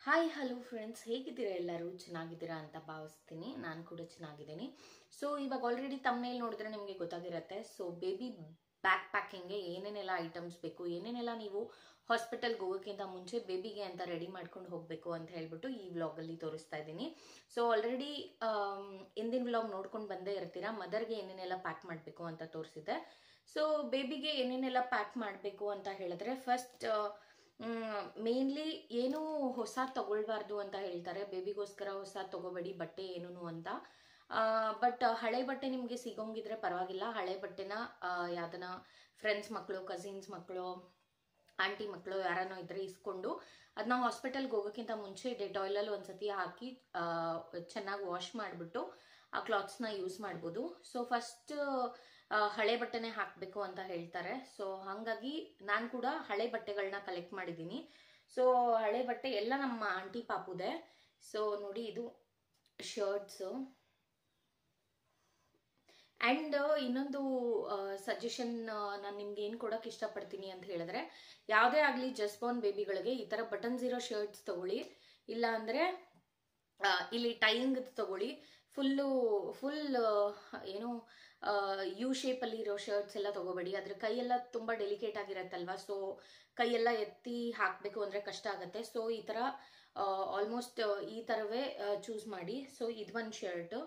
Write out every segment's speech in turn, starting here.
Hi hello friends, ಹೇಗಿದ್ದೀರಾ? ಎಲ್ಲರೂ ಚೆನ್ನಾಗಿದ್ದೀರಾ ಅಂತ ಭಾವಿಸ್ತೀನಿ. ನಾನು ಕೂಡ ಚೆನ್ನಾಗಿದ್ದೀನಿ. ಸೊ ಇವಾಗ ಆಲ್ರೆಡಿ ತಮ್ಮನೇಲಿ ನೋಡಿದ್ರೆ ನಿಮಗೆ ಗೊತ್ತಾಗಿರುತ್ತೆ. ಸೊ ಬೇಬಿ ಬ್ಯಾಕ್ ಪ್ಯಾಕಿಂಗ್ಗೆ ಏನೇನೆಲ್ಲ ಐಟಮ್ಸ್ ಬೇಕು, ಏನೇನೆಲ್ಲ ನೀವು ಹಾಸ್ಪಿಟಲ್ಗೆ ಹೋಗೋಕ್ಕಿಂತ ಮುಂಚೆ ಬೇಬಿಗೆ ಅಂತ ರೆಡಿ ಮಾಡ್ಕೊಂಡು ಹೋಗಬೇಕು ಅಂತ ಹೇಳ್ಬಿಟ್ಟು ಈ ವ್ಲಾಗಲ್ಲಿ ತೋರಿಸ್ತಾ ಇದ್ದೀನಿ. ಸೊ ಆಲ್ರೆಡಿ ಹಿಂದಿನ ವ್ಲಾಗ್ ನೋಡ್ಕೊಂಡು ಬಂದೇ ಇರ್ತೀರಾ. ಮದರ್ಗೆ ಏನೇನೆಲ್ಲ ಪ್ಯಾಕ್ ಮಾಡಬೇಕು ಅಂತ ತೋರಿಸಿದ್ದೆ. ಸೊ ಬೇಬಿಗೆ ಏನೇನೆಲ್ಲ ಪ್ಯಾಕ್ ಮಾಡಬೇಕು ಅಂತ ಹೇಳಿದ್ರೆ, ಫಸ್ಟ್ ಮೇನ್ಲಿ ಏನು ಹೊಸ ತಗೊಳ್ಬಾರ್ದು ಅಂತ ಹೇಳ್ತಾರೆ. ಬೇಬಿಗೋಸ್ಕರ ಹೊಸ ತಗೋಬೇಡಿ ಬಟ್ಟೆ ಏನೂ ಅಂತ. ಬಟ್ ಹಳೆ ಬಟ್ಟೆ ನಿಮಗೆ ಸಿಗೋಂಗಿದ್ರೆ ಪರವಾಗಿಲ್ಲ. ಹಳೆ ಬಟ್ಟೆನ ಯಾವ್ದನ ಫ್ರೆಂಡ್ಸ್ ಮಕ್ಕಳು, ಕಸಿನ್ಸ್ ಮಕ್ಕಳು, ಆಂಟಿ ಮಕ್ಕಳು ಯಾರನ್ನೋ ಇದ್ರೆ ಇಸ್ಕೊಂಡು ಅದನ್ನ ಹಾಸ್ಪಿಟಲ್ಗೆ ಹೋಗೋಕ್ಕಿಂತ ಮುಂಚೆ ಡೆಟಾಯ್ಲಲ್ಲಿ ಒಂದ್ಸತಿ ಹಾಕಿ ಚೆನ್ನಾಗಿ ವಾಶ್ ಮಾಡಿಬಿಟ್ಟು ಆ ಕ್ಲಾತ್ಸ್ನ ಯೂಸ್ ಮಾಡ್ಬೋದು. ಸೊ ಫಸ್ಟ್ ಹಳೆ ಬಟ್ಟೆನೇ ಹಾಕಬೇಕು ಅಂತ ಹೇಳ್ತಾರೆ. ಸೊ ಹಾಗಾಗಿ ನಾನು ಕೂಡ ಹಳೆ ಬಟ್ಟೆಗಳನ್ನ ಕಲೆಕ್ಟ್ ಮಾಡಿದ್ದೀನಿ. ಸೊ ಹಳೆ ಬಟ್ಟೆ ಎಲ್ಲ ನಮ್ಮ ಆಂಟಿ ಪಾಪುದೆ. ಸೊ ನೋಡಿ, ಇದು ಶರ್ಟ್ಸು. ಆ್ಯಂಡ್ ಇನ್ನೊಂದು ಸಜೆಷನ್ ನಾನು ನಿಮ್ಗೆ ಏನು ಕೊಡೋಕೆ ಇಷ್ಟಪಡ್ತೀನಿ ಅಂತ ಹೇಳಿದ್ರೆ, ಯಾವುದೇ ಆಗಲಿ ಜಸ್ಟ್ ಬಾರ್ನ್ ಬೇಬಿಗಳಿಗೆ ಈ ಥರ ಬಟನ್ಸ್ ಇರೋ ಶರ್ಟ್ಸ್ ತಗೊಳ್ಳಿ. ಇಲ್ಲ ಅಂದರೆ ಇಲ್ಲಿ ಟೈಯಿಂಗ್ ತಗೊಳ್ಳಿ. ಫುಲ್ ಏನು ಯು ಶೇಪಲ್ಲಿ ಇರೋ ಶರ್ಟ್ಸ್ ಎಲ್ಲ ತಗೋಬೇಡಿ. ಅದ್ರ ಕೈಯೆಲ್ಲ ತುಂಬ ಡೆಲಿಕೇಟ್ ಆಗಿರತ್ತಲ್ವ. ಸೊ ಕೈಯೆಲ್ಲ ಎತ್ತಿ ಹಾಕಬೇಕು ಅಂದರೆ ಕಷ್ಟ ಆಗುತ್ತೆ. ಸೊ ಈ ಥರ ಆಲ್ಮೋಸ್ಟ್ ಈ ಥರವೇ ಚೂಸ್ ಮಾಡಿ. ಸೊ ಇದು ಒಂದು ಶರ್ಟು.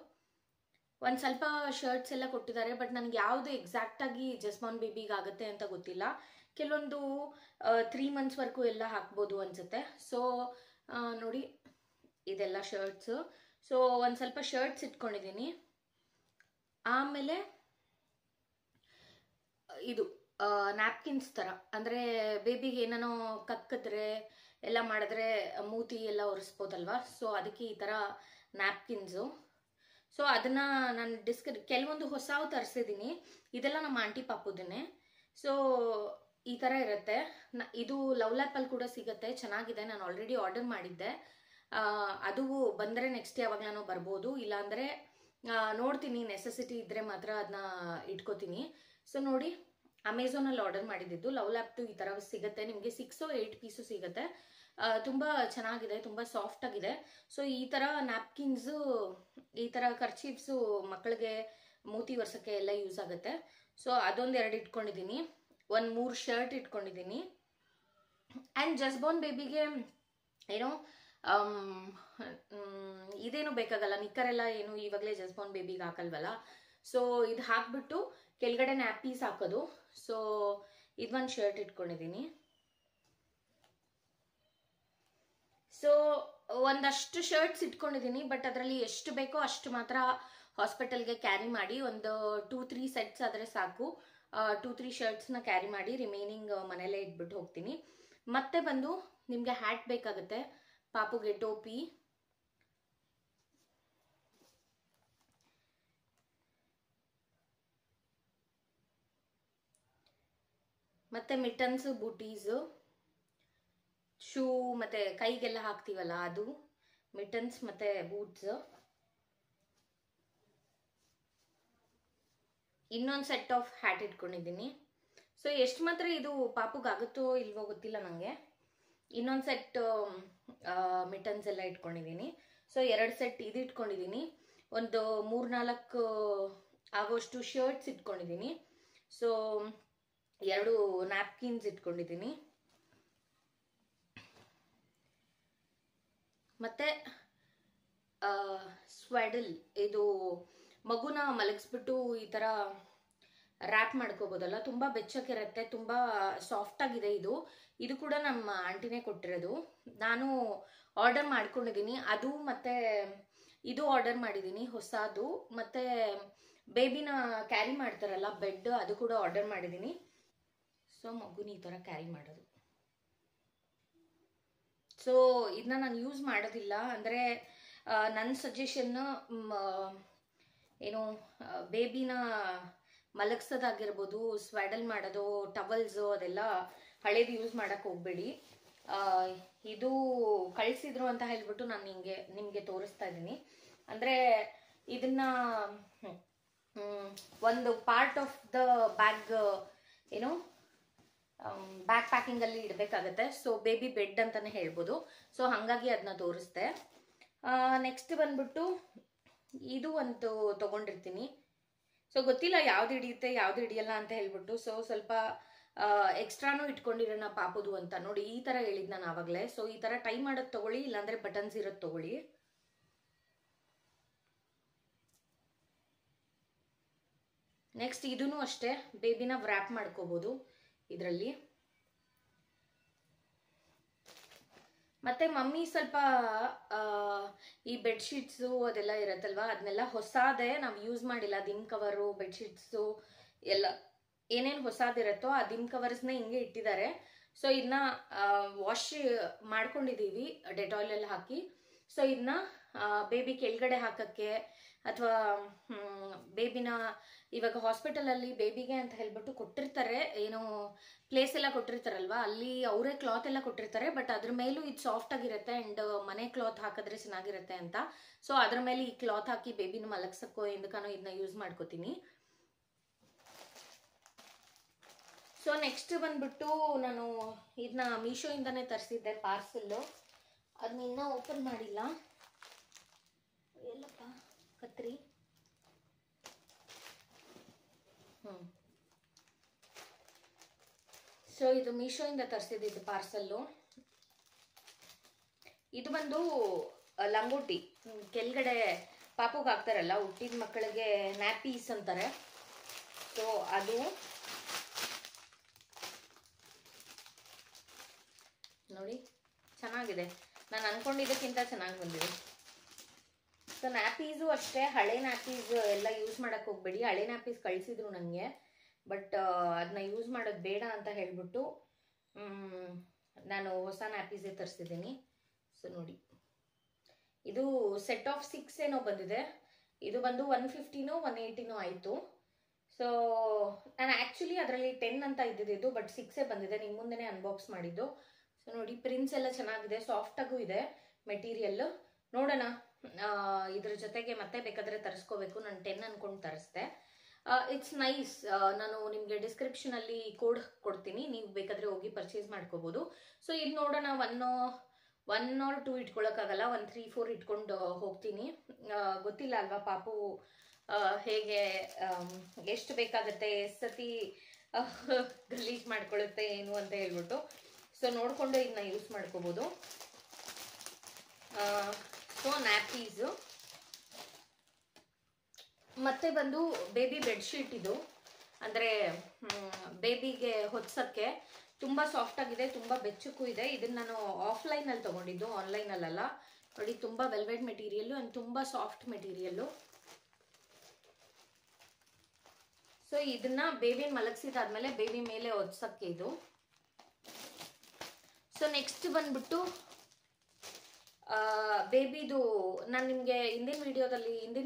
ಒಂದು ಸ್ವಲ್ಪ ಶರ್ಟ್ಸ್ ಎಲ್ಲ ಕೊಟ್ಟಿದ್ದಾರೆ, ಬಟ್ ನನಗೆ ಯಾವುದು ಎಕ್ಸಾಕ್ಟಾಗಿ ಜಸ್ಮಾನ್ ಬೇಬಿಗೆ ಆಗುತ್ತೆ ಅಂತ ಗೊತ್ತಿಲ್ಲ. ಕೆಲವೊಂದು 3 ಮಂತ್ಸ್ವರೆಗೂ ಎಲ್ಲ ಹಾಕ್ಬೋದು ಅನಿಸುತ್ತೆ. ಸೊ ನೋಡಿ, ಇದೆಲ್ಲ ಶರ್ಟ್ಸು. ಸೊ ಒಂದು ಸ್ವಲ್ಪ ಶರ್ಟ್ಸ್ ಇಟ್ಕೊಂಡಿದ್ದೀನಿ. ಆಮೇಲೆ ಇದು ನ್ಯಾಪ್ಕಿನ್ಸ್ ಥರ, ಅಂದರೆ ಬೇಬಿಗೆ ಏನೇನೋ ಕಕ್ಕಿದ್ರೆ ಎಲ್ಲ ಮಾಡಿದ್ರೆ ಮೂತಿ ಎಲ್ಲ ಒರೆಸ್ಬೋದಲ್ವ. ಸೊ ಅದಕ್ಕೆ ಈ ಥರ ನ್ಯಾಪ್ಕಿನ್ಸು. ಸೊ ಅದನ್ನು ನಾನು ಕೆಲವೊಂದು ಹೊಸವು ತರಿಸಿದ್ದೀನಿ. ಇದೆಲ್ಲ ನಮ್ಮ ಆಂಟಿ ಪಾಪುದನ್ನೇ. ಸೊ ಈ ಥರ ಇರುತ್ತೆ. ಇದು ಲವ್ ಲ್ಯಾಪಲ್ಲಿ ಕೂಡ ಸಿಗುತ್ತೆ, ಚೆನ್ನಾಗಿದೆ. ನಾನು ಆಲ್ರೆಡಿ ಆರ್ಡರ್ ಮಾಡಿದ್ದೆ. ಅದು ಬಂದರೆ ನೆಕ್ಸ್ಟ್ ಯಾವಾಗಲಾನು ಬರ್ಬೋದು. ಇಲ್ಲಾಂದರೆ ನೋಡ್ತೀನಿ, ನೆಸೆಸಿಟಿ ಇದ್ದರೆ ಮಾತ್ರ ಅದನ್ನ ಇಟ್ಕೋತೀನಿ. ಸೊ ನೋಡಿ, ಅಮೆಝಾನಲ್ಲಿ ಆರ್ಡರ್ ಮಾಡಿದ್ದು ಲವ್ ಲ್ಯಾಪ್ದು ಈ ಥರ ಸಿಗುತ್ತೆ. ನಿಮಗೆ 6 or 8 ಪೀಸು ಸಿಗುತ್ತೆ. ತುಂಬ ಚೆನ್ನಾಗಿದೆ, ತುಂಬ ಸಾಫ್ಟ್ ಆಗಿದೆ. ಸೊ ಈ ಥರ ನ್ಯಾಪ್ಕಿನ್ಸು, ಈ ಥರ ಕರ್ಚೀಫ್ಸು ಮಕ್ಕಳಿಗೆ ಮೂತಿ ಒರೆಸೋಕ್ಕೆ ಎಲ್ಲ ಯೂಸ್ ಆಗುತ್ತೆ. ಸೊ ಅದೊಂದು 2 ಇಟ್ಕೊಂಡಿದ್ದೀನಿ. 3 ಶರ್ಟ್ ಇಟ್ಕೊಂಡಿದ್ದೀನಿ. ಆ್ಯಂಡ್ ಜಸ್ಟ್ ಬಾರ್ನ್ ಬೇಬಿಗೆ ಏನೋ ಇದೇನು ಬೇಕಾಗಲ್ಲ, ನಿಕ್ಕರೆಲ್ಲ ಏನು ಇವಾಗಲೇ ಜಸ್ಟ್ ಬಾರ್ನ್ ಬೇಬಿಗೆ ಹಾಕಲ್ವಲ್ಲ. ಸೊ ಇದು ಹಾಕ್ಬಿಟ್ಟು ಕೆಳಗಡೆ ನ್ಯಾಪೀಸ್ ಹಾಕೋದು. ಸೊ ಇದೊಂದು ಶರ್ಟ್ ಇಟ್ಕೊಂಡಿದ್ದೀನಿ. ಸೊ ಒಂದಷ್ಟು ಶರ್ಟ್ಸ್ ಇಟ್ಕೊಂಡಿದ್ದೀನಿ, ಬಟ್ ಅದರಲ್ಲಿ ಎಷ್ಟು ಬೇಕೋ ಅಷ್ಟು ಮಾತ್ರ ಹಾಸ್ಪಿಟಲ್ಗೆ ಕ್ಯಾರಿ ಮಾಡಿ. ಒಂದು 2-3 ಸೆಟ್ಸ್ ಆದರೆ ಸಾಕು. 2-3 ಶರ್ಟ್ಸ್ನ ಕ್ಯಾರಿ ಮಾಡಿ, ರಿಮೈನಿಂಗ್ ಮನೇಲೇ ಇಟ್ಬಿಟ್ಟು ಹೋಗ್ತೀನಿ. ಮತ್ತೆ ಬಂದು ನಿಮಗೆ ಹ್ಯಾಟ್ ಬೇಕಾಗುತ್ತೆ, ಪಾಪುಗೆ ಟೋಪಿ, ಮತ್ತೆ ಮಿಟನ್ಸು, ಬೂಟೀಸು, ಶೂ ಮತ್ತೆ ಕೈಗೆಲ್ಲ ಹಾಕ್ತೀವಲ್ಲ ಅದು, ಮಿಟನ್ಸ್ ಮತ್ತೆ ಬೂಟ್ಸ್. ಇನ್ನೊಂದು ಸೆಟ್ ಆಫ್ ಹ್ಯಾಟ್ ಇಟ್ಕೊಂಡಿದ್ದೀನಿ. ಸೊ ಎಷ್ಟು ಮಾತ್ರ ಇದು ಪಾಪುಗಾಗುತ್ತೋ ಇಲ್ವೋ ಗೊತ್ತಿಲ್ಲ ನನಗೆ. ಇನ್ನೊಂದು ಸೆಟ್ ಮಿಟನ್ಸ್ ಎಲ್ಲ ಇಟ್ಕೊಂಡಿದ್ದೀನಿ. ಸೊ 2 ಸೆಟ್ ಇದು ಇಟ್ಕೊಂಡಿದ್ದೀನಿ. ಒಂದು 3-4 ಆಗೋಷ್ಟು ಶರ್ಟ್ಸ್ ಇಟ್ಕೊಂಡಿದ್ದೀನಿ. ಸೊ 2 ನ್ಯಾಪ್ಕಿನ್ಸ್ ಇಟ್ಕೊಂಡಿದ್ದೀನಿ. ಮತ್ತೆ ಸ್ವೆಡಲ್, ಇದು ಮಗುನ ಮಲಗಿಸ್ಬಿಟ್ಟು ಈ ಥರ ರ್ಯಾಪ್ ಮಾಡ್ಕೋಬೋದಲ್ಲ, ತುಂಬ ಬೆಚ್ಚಕ್ಕಿರುತ್ತೆ, ತುಂಬ ಸಾಫ್ಟಾಗಿದೆ. ಇದು ಕೂಡ ನಮ್ಮ ಆಂಟಿನೇ ಕೊಟ್ಟಿರೋದು. ನಾನು ಆರ್ಡರ್ ಮಾಡ್ಕೊಂಡಿದ್ದೀನಿ. ಅದು ಮತ್ತು ಇದು ಆರ್ಡರ್ ಮಾಡಿದ್ದೀನಿ ಹೊಸದು. ಮತ್ತು ಬೇಬಿನ ಕ್ಯಾರಿ ಮಾಡ್ತಾರಲ್ಲ ಬೆಡ್, ಅದು ಕೂಡ ಆರ್ಡರ್ ಮಾಡಿದ್ದೀನಿ. ಸೊ ಮಗುನ ಈ ಥರ ಕ್ಯಾರಿ ಮಾಡೋದು. ಸೊ ಇದನ್ನ ನಾನು ಯೂಸ್ ಮಾಡೋದಿಲ್ಲ. ಅಂದರೆ ನನ್ನ ಸಜೆಷನ್ನು ಏನು, ಬೇಬಿನ ಮಲಗಿಸೋದಾಗಿರ್ಬೋದು, ಸ್ವ್ಯಾಡಲ್ ಮಾಡೋದು, ಟವಲ್ಸು ಅದೆಲ್ಲ ಹಳೇದು ಯೂಸ್ ಮಾಡೋಕ್ಕೆ ಹೋಗಬೇಡಿ. ಇದು ಕಳಿಸಿದ್ರು ಅಂತ ಹೇಳ್ಬಿಟ್ಟು ನಾನು ನಿಮಗೆ ತೋರಿಸ್ತಾ ಇದ್ದೀನಿ. ಅಂದರೆ ಇದನ್ನ ಒಂದು ಪಾರ್ಟ್ ಆಫ್ ದ ಬ್ಯಾಗ್ ಏನು ಬ್ಯಾಕ್ ಪ್ಯಾಕಿಂಗಲ್ಲಿ ಇಡಬೇಕಾಗತ್ತೆ. ಸೊ ಬೇಬಿ ಬೆಡ್ ಅಂತಲೇ ಹೇಳ್ಬೋದು. ಸೊ ಹಾಗಾಗಿ ಅದನ್ನ ತೋರಿಸ್ದೆ. ನೆಕ್ಸ್ಟ್ ಬಂದ್ಬಿಟ್ಟು ಇದು ಒಂದು ತೊಗೊಂಡಿರ್ತೀನಿ. ಸೊ ಗೊತ್ತಿಲ್ಲ ಯಾವ್ದು ಹಿಡಿಯುತ್ತೆ ಯಾವ್ದು ಹಿಡಿಯಲ್ಲ ಅಂತ ಹೇಳ್ಬಿಟ್ಟು. ಸೊ ಸ್ವಲ್ಪ ಎಕ್ಸ್ಟ್ರಾನು ಇಟ್ಕೊಂಡಿರೋಣ ಪಾಪುದು ಅಂತ. ನೋಡಿ ಈ ಥರ ಹೇಳಿದ್ ನಾನು ಆವಾಗಲೇ. ಸೊ ಈ ಥರ ಟೈ ಮಾಡೋದು ತೊಗೊಳ್ಳಿ, ಇಲ್ಲಾಂದರೆ ಬಟನ್ಸ್ ಇರೋದು ತೊಗೊಳ್ಳಿ. ನೆಕ್ಸ್ಟ್ ಇದೂ ಅಷ್ಟೇ, ಬೇಬಿನ ವ್ರ್ಯಾಪ್ ಮಾಡ್ಕೋಬೋದು ಇದರಲ್ಲಿ. ಮತ್ತೆ ಮಮ್ಮಿ ಸ್ವಲ್ಪ ಈ ಬೆಡ್ಶೀಟ್ಸು ಅದೆಲ್ಲ ಇರತ್ತಲ್ವ, ಅದನ್ನೆಲ್ಲ ಹೊಸಾದೇ ನಾವು ಯೂಸ್ ಮಾಡಿಲ್ಲ. ದಿಮ್ ಕವರು, ಬೆಡ್ಶೀಟ್ಸು ಎಲ್ಲ ಏನೇನು ಹೊಸದಿರತ್ತೋ ಆ ದಿಮ್ ಕವರ್ಸ್ನ ಹಿಂಗೆ ಇಟ್ಟಿದ್ದಾರೆ. ಸೊ ಇದನ್ನ ವಾಶ್ ಮಾಡ್ಕೊಂಡಿದ್ದೀವಿ ಡೆಟಾಯ್ಲೆಲ್ಲ ಹಾಕಿ. ಸೊ ಇದನ್ನ ಬೇಬಿ ಕೆಳಗಡೆ ಹಾಕಕ್ಕೆ ಅಥವಾ ಬೇಬಿನ ಇವಾಗ ಹಾಸ್ಪಿಟಲಲ್ಲಿ ಬೇಬಿಗೆ ಅಂತ ಹೇಳ್ಬಿಟ್ಟು ಕೊಟ್ಟಿರ್ತಾರೆ, ಏನೋ ಪ್ಲೇಸ್ ಎಲ್ಲ ಕೊಟ್ಟಿರ್ತಾರಲ್ವ, ಅಲ್ಲಿ ಅವರೇ ಕ್ಲಾತ್ ಎಲ್ಲ ಕೊಟ್ಟಿರ್ತಾರೆ. ಬಟ್ ಅದ್ರ ಮೇಲೂ ಇದು ಸಾಫ್ಟ್ ಆಗಿರುತ್ತೆ ಆ್ಯಂಡ್ ಮನೆ ಕ್ಲಾತ್ ಹಾಕಿದ್ರೆ ಚೆನ್ನಾಗಿರುತ್ತೆ ಅಂತ. ಸೊ ಅದ್ರ ಮೇಲೆ ಈ ಕ್ಲಾತ್ ಹಾಕಿ ಬೇಬಿನ ಮಲಗ್ಸಕ್ಕೋ ಎಂದಕ್ಕನೋ ಇದನ್ನ ಯೂಸ್ ಮಾಡ್ಕೋತೀನಿ. ಸೊ ನೆಕ್ಸ್ಟ್ ಬಂದ್ಬಿಟ್ಟು ನಾನು ಇದನ್ನ ಮೀಶೋಯಿಂದನೇ ತರಿಸಿದ್ದೆ ಪಾರ್ಸೆಲ್ಲು. ಅದನ್ನ ಇನ್ನೂ ಓಪನ್ ಮಾಡಿಲ್ಲ. ಎಲ್ಲಪ್ಪ ಕತ್ರಿ. ಸೊ ಇದು ಮೀಶೋಯಿಂದ ತರಿಸಿದ್ದು ಪಾರ್ಸೆಲ್ಲು. ಇದು ಬಂದು ಲಂಗೋಟಿ, ಕೆಳಗಡೆ ಪಾಪುಗೆ ಹಾಕ್ತಾರಲ್ಲ, ಹುಟ್ಟಿದ ಮಕ್ಕಳಿಗೆ ನ್ಯಾಪೀಸ್ ಅಂತಾರೆ. ಸೊ ಅದು ನೋಡಿ ಚೆನ್ನಾಗಿದೆ, ನಾನು ಅನ್ಕೊಂಡಿದ್ದಕ್ಕಿಂತ ಚೆನ್ನಾಗಿ ಬಂದಿದೆ. ಸೊ ನ್ಯಾಪೀಸು ಅಷ್ಟೇ, ಹಳೆ ನ್ಯಾಪೀಸ್ ಎಲ್ಲ ಯೂಸ್ ಮಾಡೋಕ್ಕೆ ಹೋಗ್ಬೇಡಿ. ಹಳೆ ನ್ಯಾಪೀಸ್ ಕಳಿಸಿದ್ರು ನನಗೆ, ಬಟ್ ಅದನ್ನ ಯೂಸ್ ಮಾಡೋದು ಬೇಡ ಅಂತ ಹೇಳ್ಬಿಟ್ಟು ನಾನು ಹೊಸ ನ್ಯಾಪೀಸೇ ತರಿಸಿದ್ದೀನಿ. ಸೊ ನೋಡಿ ಇದು ಸೆಟ್ ಆಫ್ 6 ಏನೋ ಬಂದಿದೆ. ಇದು ಬಂದು 150ನೋ 180ನೋ ಆಯಿತು. ಸೊ ನಾನು ಆ್ಯಕ್ಚುಲಿ ಅದರಲ್ಲಿ 10 ಅಂತ ಇದ್ದಿದ್ದು, ಬಟ್ 6 ಬಂದಿದೆ. ನಿಮ್ಮ ಮುಂದೆನೇ ಅನ್ಬಾಕ್ಸ್ ಮಾಡಿದ್ದು. ಸೊ ನೋಡಿ ಪ್ರಿಂಟ್ಸ್ ಎಲ್ಲ ಚೆನ್ನಾಗಿದೆ, ಸಾಫ್ಟಾಗೂ ಇದೆ ಮೆಟೀರಿಯಲ್. ನೋಡೋಣ, ಇದ್ರ ಜೊತೆಗೆ ಮತ್ತೆ ಬೇಕಾದರೆ ತರಿಸ್ಕೋಬೇಕು. ನಾನು 10 ಅನ್ಕೊಂಡು ತರಿಸ್ದೆ. It's nice. ನಾನು ನಿಮಗೆ ಡಿಸ್ಕ್ರಿಪ್ಷನಲ್ಲಿ ಕೋಡ್ ಕೊಡ್ತೀನಿ, ನೀವು ಬೇಕಾದರೆ ಹೋಗಿ ಪರ್ಚೇಸ್ ಮಾಡ್ಕೋಬೋದು. ಸೊ ಇದು ನೋಡೋಣ, 1 or 2 ಇಟ್ಕೊಳ್ಳೋಕ್ಕಾಗಲ್ಲ, 1, 3, 4 ಇಟ್ಕೊಂಡು ಹೋಗ್ತೀನಿ. ಗೊತ್ತಿಲ್ಲ ಅಲ್ವಾ ಪಾಪು ಹೇಗೆ ಎಷ್ಟು ಬೇಕಾಗುತ್ತೆ, ಎಷ್ಟು ಸತಿ ಗಲೀಜ್ ಮಾಡ್ಕೊಳ್ಳುತ್ತೆ ಏನು ಅಂತ ಹೇಳ್ಬಿಟ್ಟು. ಸೊ ನೋಡಿಕೊಂಡು ಇದನ್ನ ಯೂಸ್ ಮಾಡ್ಕೋಬೋದು. ಸೊ ನ್ಯಾಪೀಸು ಮತ್ತೆ ಬಂದು ಬೇಬಿ ಬೆಡ್ಶೀಟ್. ಇದು ಅಂದರೆ ಬೇಬಿಗೆ ಹೊತ್ಸೋಕ್ಕೆ ತುಂಬ ಸಾಫ್ಟ್ ಆಗಿದೆ, ತುಂಬ ಬೆಚ್ಚಕ್ಕೂ ಇದೆ. ಇದನ್ನು ನಾನು ಆಫ್ಲೈನಲ್ಲಿ ತೊಗೊಂಡಿದ್ದು, ಆನ್ಲೈನಲ್ಲ. ನೋಡಿ ತುಂಬ ವೆಲ್ವೆಟ್ ಮೆಟೀರಿಯಲ್ಲು ಆ್ಯಂಡ್ ತುಂಬ ಸಾಫ್ಟ್ ಮೆಟೀರಿಯಲ್ಲು. ಸೊ ಇದನ್ನ ಬೇಬಿನ ಮಲಗಿಸಿದಾದ್ಮೇಲೆ ಬೇಬಿ ಮೇಲೆ ಹೊತ್ಸೋಕ್ಕೆ ಇದು. ಸೊ ನೆಕ್ಸ್ಟ್ ಬಂದ್ಬಿಟ್ಟು ಬೇಬಿದು ನಾನು ನಿಮಗೆ ಹಿಂದಿನ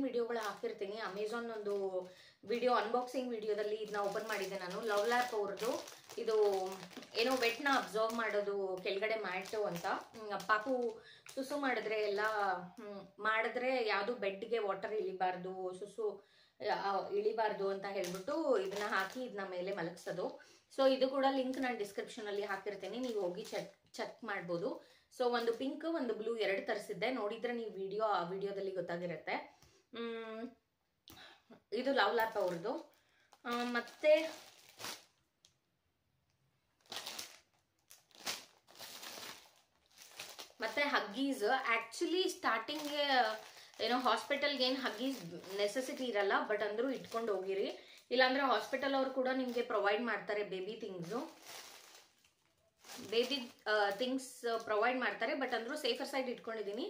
ವಿಡಿಯೋಗಳು ಹಾಕಿರ್ತೀನಿ. ಅಮೆಝಾನ್ ಒಂದು ವಿಡಿಯೋ, ಅನ್ಬಾಕ್ಸಿಂಗ್ ವಿಡಿಯೋದಲ್ಲಿ ಇದನ್ನ ಓಪನ್ ಮಾಡಿದ್ದೆ ನಾನು. ಲವ್ ಲ್ಯಾಪ್ ಅವ್ರದ್ದು ಇದು ಏನೋ ವೆಟ್ನ ಅಬ್ಸರ್ವ್ ಮಾಡೋದು ಕೆಳಗಡೆ ಮ್ಯಾಟು ಅಂತ. ಪಾಪು ಸುಸು ಮಾಡಿದ್ರೆ ಎಲ್ಲ ಮಾಡಿದ್ರೆ ಯಾವುದು ಬೆಡ್ಗೆ ವಾಟರ್ ಇಳಿಬಾರ್ದು, ಸುಸು ಇಳಿಬಾರ್ದು ಅಂತ ಹೇಳ್ಬಿಟ್ಟು ಇದನ್ನ ಹಾಕಿ ಇದನ್ನ ಮೇಲೆ ಮಲಗಿಸೋದು. ಸೊ ಇದು ಕೂಡ ಲಿಂಕ್ ನಾನು ಡಿಸ್ಕ್ರಿಪ್ಷನಲ್ಲಿ ಹಾಕಿರ್ತೀನಿ, ನೀವು ಹೋಗಿ ಚೆಕ್ ಮಾಡ್ಬೋದು. ಸೊ ಒಂದು ಪಿಂಕ್ ಒಂದು ಬ್ಲೂ 2 ತರಿಸಿದ್ದೆ, ನೋಡಿದ್ರೆ ನೀವು ಆ ವಿಡಿಯೋದಲ್ಲಿ ಗೊತ್ತಾಗಿರುತ್ತೆ. ಇದು ಲವ್ ಲ್ಯಾಪ್ ಅವ್ರದ್ದು. ಮತ್ತೆ ಹಗ್ಗೀಸ್. ಆ್ಯಕ್ಚುಲಿ ಸ್ಟಾರ್ಟಿಂಗ್ಗೆ ಏನೋ ಹಾಸ್ಪಿಟಲ್ಗೆ ಏನು ಹಗ್ಗೀಸ್ ನೆಸೆಸಿಟಿ ಇರಲ್ಲ, ಬಟ್ ಅಂದರೂ ಇಟ್ಕೊಂಡು ಹೋಗಿರಿ, ಇಲ್ಲಾಂದರೆ ಹಾಸ್ಪಿಟಲ್ ಅವರು ಕೂಡ ನಿಮಗೆ ಪ್ರೊವೈಡ್ ಮಾಡ್ತಾರೆ ಬೇಬಿ ಥಿಂಗ್ಸ್ ಪ್ರೊವೈಡ್ ಮಾಡ್ತಾರೆ. ಬಟ್ ಅಂದರೂ ಸೇಫರ್ ಸೈಡ್ ಇಟ್ಕೊಂಡಿದ್ದೀನಿ.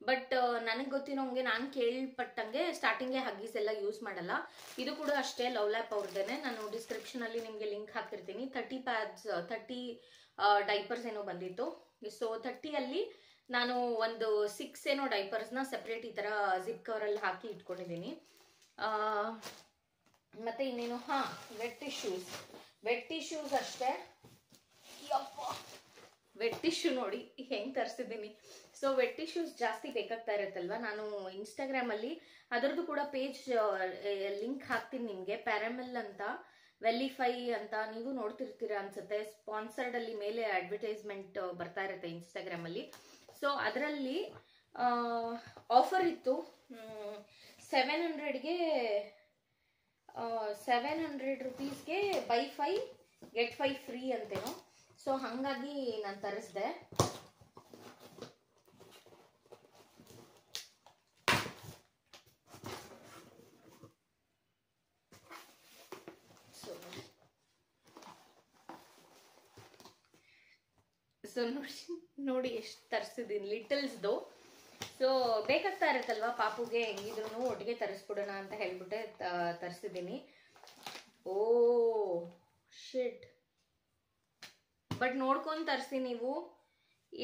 ಬಟ್ ನನಗೆ ಗೊತ್ತಿರೋಂಗೆ, ನಾನು ಕೇಳ್ಪಟ್ಟಂಗೆ ಸ್ಟಾರ್ಟಿಂಗ್ಗೆ ಹಗ್ಗೀಸ್ ಎಲ್ಲ ಯೂಸ್ ಮಾಡಲ್ಲ. ಇದು ಕೂಡ ಅಷ್ಟೇ ಲವ್ ಲ್ಯಾಪ್ ಅವ್ರದ್ದೇನೆ. ನಾನು ಡಿಸ್ಕ್ರಿಪ್ಷನಲ್ಲಿ ನಿಮಗೆ ಲಿಂಕ್ ಹಾಕಿರ್ತೀನಿ. 30 ಪ್ಯಾಡ್ಸ್ 30 ಡೈಪರ್ಸ್ ಏನೋ ಬಂದಿತ್ತು. ಸೊ 30ಅಲ್ಲಿ ನಾನು ಒಂದು 6 ಏನೋ ಡೈಪರ್ಸ್ನ ಸೆಪ್ರೇಟ್ ಈ ಥರ ಜಿಪ್ ಕವರಲ್ಲಿ ಹಾಕಿ ಇಟ್ಕೊಂಡಿದ್ದೀನಿ. ಮತ್ತು ಇನ್ನೇನು, ವೆಟ್ ಟಿಶ್ಯೂಸ್ ಅಷ್ಟೇ. ವೆಟ್ ಟಿಶ್ಯೂ ನೋಡಿ ಹೆಂಗೆ ತರಿಸಿದ್ದೀನಿ. ಸೊ ವೆಟ್ ಟಿಶ್ಯೂಸ್ ಜಾಸ್ತಿ ಬೇಕಾಗ್ತಾ ಇರುತ್ತಲ್ವ, ನಾನು ಇನ್ಸ್ಟಾಗ್ರಾಮಲ್ಲಿ ಅದರದ್ದು ಕೂಡ ಪೇಜ್ ಲಿಂಕ್ ಹಾಕ್ತೀನಿ ನಿಮಗೆ, ಪ್ಯಾರಾಮೆಲ್ ಅಂತ. ವೆಲ್ಲಿಫೈ ಅಂತ ನೀವು ನೋಡ್ತಿರ್ತೀರಾ ಅನ್ಸುತ್ತೆ. ಸ್ಪಾನ್ಸರ್ಡ್ ಅಲ್ಲಿ ಮೇಲೆ ಅಡ್ವರ್ಟೈಸ್ಮೆಂಟ್ ಬರ್ತಾ ಇರುತ್ತೆ ಇನ್ಸ್ಟಾಗ್ರಾಮ್ ಅಲ್ಲಿ. ಸೊ ಅದರಲ್ಲಿ ಆಫರ್ ಇತ್ತು. 700 rupeesಗೆ ಬೈ 5 get 5 ಫ್ರೀ ಅಂತೇನೋ. ಸೊ ಹಾಗಾಗಿ ನಾನು ತರಿಸ್ದೆ. ಸೊ ನೋಡಿ ಎಷ್ಟು ತರಿಸಿದ್ದೀನಿ ಲಿಟಲ್ಸ್ದು. ಸೊ ಬೇಕಾಗ್ತಾ ಇರುತ್ತಲ್ವಾ ಪಾಪುಗೆ, ಹೆಂಗಿದ್ರು ಒಟ್ಟಿಗೆ ತರಿಸ್ಬಿಡೋಣ ಅಂತ ಹೇಳ್ಬಿಟ್ಟೆ ತರಿಸಿದ್ದೀನಿ. ಓ ಶಿಟ್, ಬಟ್ ನೋಡ್ಕೊಂಡು ತರಿಸಿ ನೀವು.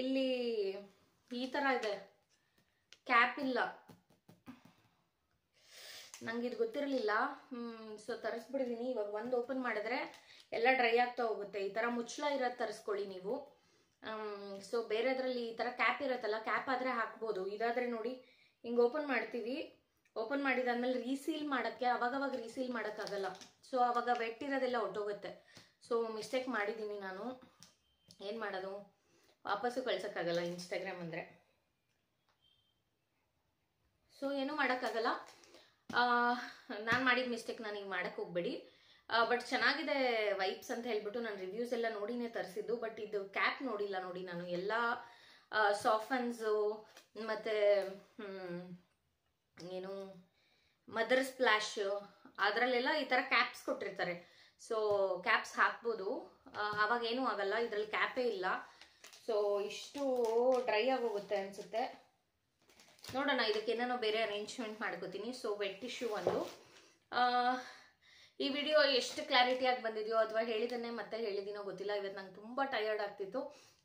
ಇಲ್ಲಿ ಈ ಥರ ಇದೆ, ಕ್ಯಾಪ್ ಇಲ್ಲ. ನಂಗೆ ಇದು ಗೊತ್ತಿರಲಿಲ್ಲ. ಸೊ ತರಿಸ್ಬಿಡಿದೀನಿ. ಇವಾಗ ಒಂದು ಓಪನ್ ಮಾಡಿದ್ರೆ ಎಲ್ಲ ಡ್ರೈ ಆಗ್ತಾ ಹೋಗುತ್ತೆ. ಈ ಥರ ಮುಚ್ಚಳ ಇರೋದು ತರಿಸ್ಕೊಳ್ಳಿ ನೀವು. ಸೊ ಬೇರೆದ್ರಲ್ಲಿ ಈ ಥರ ಕ್ಯಾಪ್ ಇರುತ್ತಲ್ಲ, ಕ್ಯಾಪ್ ಆದರೆ ಹಾಕ್ಬೋದು. ಇದಾದರೆ ನೋಡಿ ಹಿಂಗೆ ಓಪನ್ ಮಾಡ್ತೀವಿ. ಓಪನ್ ಮಾಡಿದಾದ್ಮೇಲೆ ರೀಸೀಲ್ ಮಾಡೋಕ್ಕೆ ಅವಾಗವಾಗ ರೀಸೀಲ್ ಮಾಡೋಕ್ಕಾಗಲ್ಲ. ಸೊ ಅವಾಗ ವೆಟ್ ಇರೋದೆಲ್ಲ ಹೊಟ್ಟೋಗುತ್ತೆ. ಸೊ ಮಿಸ್ಟೇಕ್ ಮಾಡಿದ್ದೀನಿ ನಾನು. ಏನು ಮಾಡೋದು, ವಾಪಸ್ಸು ಕಳ್ಸೋಕ್ಕಾಗಲ್ಲ ಇನ್ಸ್ಟಾಗ್ರಾಮ್ ಅಂದರೆ. ಸೊ ಏನೂ ಮಾಡೋಕ್ಕಾಗಲ್ಲ. ನಾನು ಮಾಡಿದ ಮಿಸ್ಟೇಕ್ ನನಗೆ ಮಾಡೋಕ್ಕೆ ಹೋಗ್ಬೇಡಿ. ಬಟ್ ಚೆನ್ನಾಗಿದೆ ವೈಪ್ಸ್ ಅಂತ ಹೇಳ್ಬಿಟ್ಟು ನಾನು ರಿವ್ಯೂಸ್ ಎಲ್ಲ ನೋಡಿನೇ ತರಿಸಿದ್ದು. ಬಟ್ ಇದು ಕ್ಯಾಪ್ ನೋಡಿಲ್ಲ ನೋಡಿ ನಾನು. ಎಲ್ಲ ಸಾಫನ್ಸು ಮತ್ತು ಏನು ಮದರ್ ಸ್ಪ್ಲಾಶ್ ಅದರಲ್ಲೆಲ್ಲ ಈ ಥರ ಕ್ಯಾಪ್ಸ್ ಕೊಟ್ಟಿರ್ತಾರೆ. ಸೊ ಕ್ಯಾಪ್ಸ್ ಹಾಕ್ಬೋದು, ಆವಾಗ ಏನೂ ಆಗಲ್ಲ. ಇದರಲ್ಲಿ ಕ್ಯಾಪೇ ಇಲ್ಲ. ಸೊ ಇಷ್ಟು ಡ್ರೈ ಆಗೋಗುತ್ತೆ ಅನಿಸುತ್ತೆ. ನೋಡೋಣ, ಇದಕ್ಕೆ ಏನೇನೋ ಬೇರೆ ಅರೇಂಜ್ಮೆಂಟ್ ಮಾಡ್ಕೋತೀನಿ. ಸೊ ವೆಟ್ ಟಿಶ್ಯೂ ಒಂದು. ಈ ವಿಡಿಯೋ ಎಷ್ಟು ಕ್ಲಾರಿಟಿಯಾಗಿ ಬಂದಿದೆಯೋ ಅಥವಾ ಹೇಳಿದನ್ನೇ ಮತ್ತೆ ಹೇಳಿದ್ದೀನೋ ಗೊತ್ತಿಲ್ಲ. ಇವತ್ತು ನಂಗೆ ತುಂಬ ಟಯರ್ಡ್ ಆಗ್ತಿತ್ತು.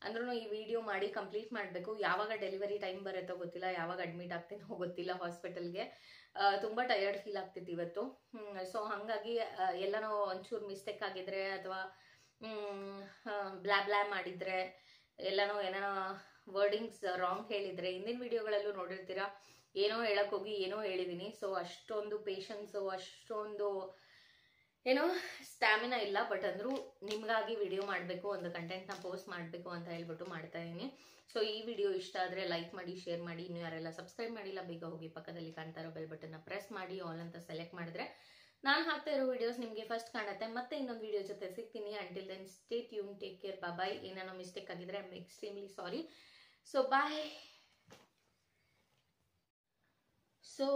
ಅಂದ್ರೂ ಈ ವಿಡಿಯೋ ಮಾಡಿ ಕಂಪ್ಲೀಟ್ ಮಾಡಬೇಕು. ಯಾವಾಗ ಡೆಲಿವರಿ ಟೈಮ್ ಬರುತ್ತೋ ಗೊತ್ತಿಲ್ಲ, ಯಾವಾಗ ಅಡ್ಮಿಟ್ ಆಗ್ತೀನೋ ಗೊತ್ತಿಲ್ಲ ಹಾಸ್ಪಿಟಲ್ಗೆ. ತುಂಬ ಟಯರ್ಡ್ ಫೀಲ್ ಆಗ್ತಿತ್ತು ಇವತ್ತು. ಸೊ ಹಾಗಾಗಿ ಎಲ್ಲನೋ ಒಂಚೂರು ಮಿಸ್ಟೇಕ್ ಆಗಿದ್ರೆ ಅಥವಾ ಬ್ಲಾ ಮಾಡಿದರೆ, ಎಲ್ಲನೋ ಏನೇನೋ ವರ್ಡಿಂಗ್ಸ್ ರಾಂಗ್ ಹೇಳಿದರೆ, ಹಿಂದಿನ ವಿಡಿಯೋಗಳಲ್ಲೂ ನೋಡಿರ್ತೀರಾ, ಏನೋ ಹೇಳೋಕ್ಕೋಗಿ ಏನೋ ಹೇಳಿದ್ದೀನಿ. ಸೊ ಅಷ್ಟೊಂದು ಪೇಷನ್ಸು, ಅಷ್ಟೊಂದು ಏನೋ ಸ್ಟ್ಯಾಮಿನಾ ಇಲ್ಲ. ಬಟ್ ಅಂದರೂ ನಿಮಗಾಗಿ ವಿಡಿಯೋ ಮಾಡಬೇಕು, ಒಂದು ಕಂಟೆಂಟ್ನ ಪೋಸ್ಟ್ ಮಾಡಬೇಕು ಅಂತ ಹೇಳ್ಬಿಟ್ಟು ಮಾಡ್ತಾ ಇದ್ದೀನಿ. ಸೊ ಈ ವಿಡಿಯೋ ಇಷ್ಟ ಆದರೆ ಲೈಕ್ ಮಾಡಿ, ಶೇರ್ ಮಾಡಿ. ಇನ್ನು ಯಾರೆಲ್ಲ ಸಬ್ಸ್ಕ್ರೈಬ್ ಮಾಡಿಲ್ಲ ಬೇಗ ಹೋಗಿ ಪಕ್ಕದಲ್ಲಿ ಕಾಣ್ತಾ ಇರೋ ಬೆಲ್ ಬಟನ್ನ ಪ್ರೆಸ್ ಮಾಡಿ ಆಲ್ ಅಂತ ಸೆಲೆಕ್ಟ್ ಮಾಡಿದ್ರೆ ನಾನು ಹಾಕ್ತಾ ಇರೋ ವಿಡಿಯೋಸ್ ನಿಮಗೆ ಫಸ್ಟ್ ಕಾಣುತ್ತೆ. ಮತ್ತೆ ಇನ್ನೊಂದು ವಿಡಿಯೋ ಜೊತೆ ಸಿಗ್ತೀನಿ. Until then stay tune, take care, bye. ಏನೇನೋ ಮಿಸ್ಟೇಕ್ ಆಗಿದ್ರೆ I am extremely sorry. So bye. So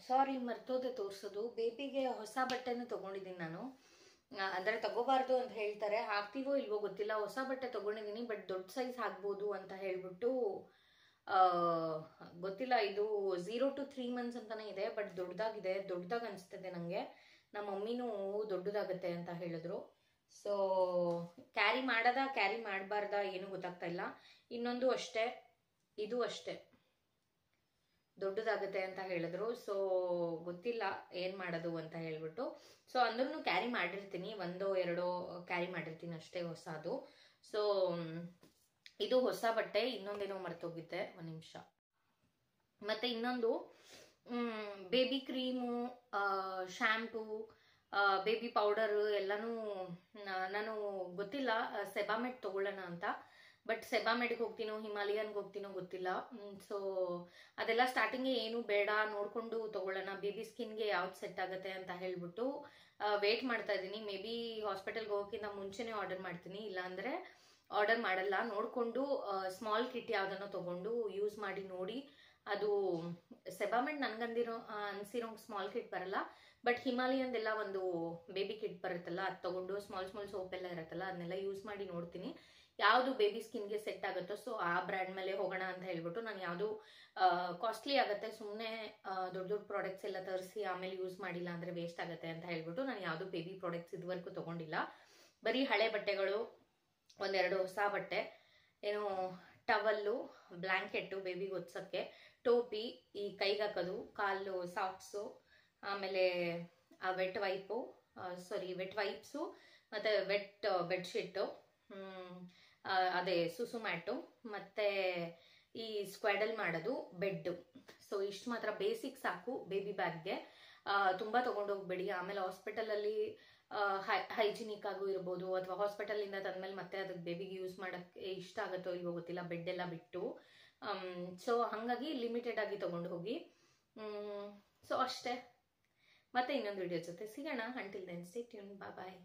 sorry, ಮರ್ತೋದೆ ತೋರಿಸೋದು. ಬೇಬಿಗೆ ಹೊಸ ಬಟ್ಟೆನೂ ತೊಗೊಂಡಿದ್ದೀನಿ ನಾನು. ಅಂದರೆ ತಗೋಬಾರ್ದು ಅಂತ ಹೇಳ್ತಾರೆ, ಹಾಕ್ತೀವೋ ಇಲ್ವೋ ಗೊತ್ತಿಲ್ಲ. ಹೊಸ ಬಟ್ಟೆ ತೊಗೊಂಡಿದ್ದೀನಿ, ಬಟ್ ದೊಡ್ಡ ಸೈಜ್ ಹಾಕ್ಬೋದು ಅಂತ ಹೇಳ್ಬಿಟ್ಟು ಗೊತ್ತಿಲ್ಲ. ಇದು 0 to 3 months ಅಂತಲೇ ಇದೆ, ಬಟ್ ದೊಡ್ಡದಾಗಿದೆ. ದೊಡ್ಡದಾಗಿ ಅನಿಸ್ತಿದೆ ನನಗೆ. ನಮ್ಮ ಮಮ್ಮಿನೂ ದೊಡ್ಡದಾಗತ್ತೆ ಅಂತ ಹೇಳಿದ್ರು. ಸೊ ಕ್ಯಾರಿ ಕ್ಯಾರಿ ಮಾಡಬಾರ್ದಾ ಏನೂ ಗೊತ್ತಾಗ್ತಾ ಇಲ್ಲ. ಇನ್ನೊಂದು ಅಷ್ಟೇ, ಇದು ಅಷ್ಟೇ ದೊಡ್ಡದಾಗುತ್ತೆ ಅಂತ ಹೇಳಿದ್ರು. ಸೊ ಗೊತ್ತಿಲ್ಲ ಏನು ಮಾಡೋದು ಅಂತ ಹೇಳ್ಬಿಟ್ಟು. ಸೊ ಅಂದ್ರೂ ಕ್ಯಾರಿ ಮಾಡಿರ್ತೀನಿ, 1-2 ಕ್ಯಾರಿ ಮಾಡಿರ್ತೀನಿ ಅಷ್ಟೇ ಹೊಸದು. ಸೊ ಇದು ಹೊಸ ಬಟ್ಟೆ. ಇನ್ನೊಂದೇನೋ ಮರ್ತೋಗಿದ್ದೆ, ಒಂದು ನಿಮಿಷ. ಮತ್ತು ಇನ್ನೊಂದು baby cream, shampoo, baby powder ಎಲ್ಲನೂ ನಾನು ಗೊತ್ತಿಲ್ಲ ಸೆಬಾಮೆಡ್ ತೊಗೊಳ್ಳೋಣ ಅಂತ. ಬಟ್ ಸೆಬಾಮೆಡ್ಗೆ ಹೋಗ್ತೀನೋ ಹಿಮಾಲಯನ್ಗೆ ಹೋಗ್ತೀನೋ ಗೊತ್ತಿಲ್ಲ. ಸೊ ಅದೆಲ್ಲ ಸ್ಟಾರ್ಟಿಂಗ್ಗೆ ಏನು ಬೇಡ, ನೋಡಿಕೊಂಡು ತೊಗೊಳ್ಳೋಣ. ಬೇಬಿ ಸ್ಕಿನ್ಗೆ ಯಾವ್ದು ಸೆಟ್ ಆಗುತ್ತೆ ಅಂತ ಹೇಳ್ಬಿಟ್ಟು ವೇಟ್ ಮಾಡ್ತಾ ಇದ್ದೀನಿ. ಮೇ ಬಿ ಹಾಸ್ಪಿಟಲ್ಗೆ ಹೋಗೋಕ್ಕಿಂತ ಮುಂಚೆನೇ ಆರ್ಡರ್ ಮಾಡ್ತೀನಿ, ಇಲ್ಲಾಂದರೆ ಆರ್ಡರ್ ಮಾಡಲ್ಲ. ನೋಡಿಕೊಂಡು ಸ್ಮಾಲ್ ಕಿಟ್ ಯಾವುದನ್ನೋ ತೊಗೊಂಡು ಯೂಸ್ ಮಾಡಿ ನೋಡಿ. ಅದು ಸೆಬಾಮೆಡ್ ಅನ್ಸಿರೋ ಸ್ಮಾಲ್ ಕಿಟ್ ಬರಲ್ಲ, ಬಟ್ ಹಿಮಾಲಯನ್ದೆಲ್ಲ ಒಂದು ಬೇಬಿ ಕಿಟ್ ಬರುತ್ತಲ್ಲ, ಅದು ತೊಗೊಂಡು ಸ್ಮಾಲ್ ಸೋಪ್ ಎಲ್ಲ ಇರುತ್ತಲ್ಲ ಅದನ್ನೆಲ್ಲ ಯೂಸ್ ಮಾಡಿ ನೋಡ್ತೀನಿ ಯಾವುದು ಬೇಬಿ ಸ್ಕಿನ್ಗೆ ಸೆಟ್ ಆಗುತ್ತೋ. ಸೊ ಆ ಬ್ರ್ಯಾಂಡ್ ಮೇಲೆ ಹೋಗೋಣ ಅಂತ ಹೇಳ್ಬಿಟ್ಟು, ನಾನು ಯಾವುದು ಕಾಸ್ಟ್ಲಿ ಆಗುತ್ತೆ, ಸುಮ್ಮನೆ ದೊಡ್ಡ ಪ್ರಾಡಕ್ಟ್ಸ್ ಎಲ್ಲ ತರಿಸಿ ಆಮೇಲೆ ಯೂಸ್ ಮಾಡಿಲ್ಲ ಅಂದರೆ ವೇಸ್ಟ್ ಆಗುತ್ತೆ ಅಂತ ಹೇಳ್ಬಿಟ್ಟು ನಾನು ಯಾವುದು ಬೇಬಿ ಪ್ರಾಡಕ್ಟ್ಸ್ ಇದುವರೆಗೂ ತೊಗೊಂಡಿಲ್ಲ. ಬರೀ ಹಳೆ ಬಟ್ಟೆಗಳು, 1-2 ಹೊಸ ಬಟ್ಟೆ, ಏನು ಟವಲ್ಲು, ಬ್ಲ್ಯಾಂಕೆಟ್ಟು ಬೇಬಿಗೆ ಒತ್ಸೋಕ್ಕೆ, ಟೋಪಿ, ಈ ಕೈಗೆ ಹಾಕೋದು, ಕಾಲು ಸಾಕ್ಸು, ಆಮೇಲೆ ವೆಟ್ ವೈಪ್ಸು, ಮತ್ತು ವೆಟ್ ಬೆಡ್ಶೀಟು, ಅದೇ ಸುಸು ಮ್ಯಾಟು, ಮತ್ತು ಈ ಸ್ಕ್ವಾಡಲ್ ಮಾಡೋದು ಬೆಡ್ಡು. ಸೊ ಇಷ್ಟು ಮಾತ್ರ ಬೇಸಿಕ್ ಸಾಕು ಬೇಬಿ ಬ್ಯಾಗ್ಗೆ. ತುಂಬ ತೊಗೊಂಡು ಹೋಗ್ಬೇಡಿ. ಆಮೇಲೆ ಹಾಸ್ಪಿಟಲಲ್ಲಿ ಹೈಜಿನಿಕ್ ಆಗೂ ಇರ್ಬೋದು, ಅಥವಾ ಹಾಸ್ಪಿಟಲಿಂದ ತಂದ್ಮೇಲೆ ಮತ್ತೆ ಅದಕ್ಕೆ ಬೇಬಿಗೆ ಯೂಸ್ ಮಾಡೋಕ್ಕೆ ಇಷ್ಟ ಆಗುತ್ತೋ ಇಲ್ವೋ ಗೊತ್ತಿಲ್ಲ, ಬೆಡ್ ಎಲ್ಲ ಬಿಟ್ಟು. ಸೊ ಹಾಗಾಗಿ ಲಿಮಿಟೆಡ್ ಆಗಿ ತೊಗೊಂಡು ಹೋಗಿ. ಸೊ ಅಷ್ಟೇ, ಮತ್ತೆ ಇನ್ನೊಂದು ವಿಡಿಯೋ ಜೊತೆ ಸಿಗೋಣ. ಅಂಟಿಲ್ ದೆನ್ ಸ್ಟೇ ಟ್ಯೂನ್, ಬಾಯ್ ಬಾಯ್.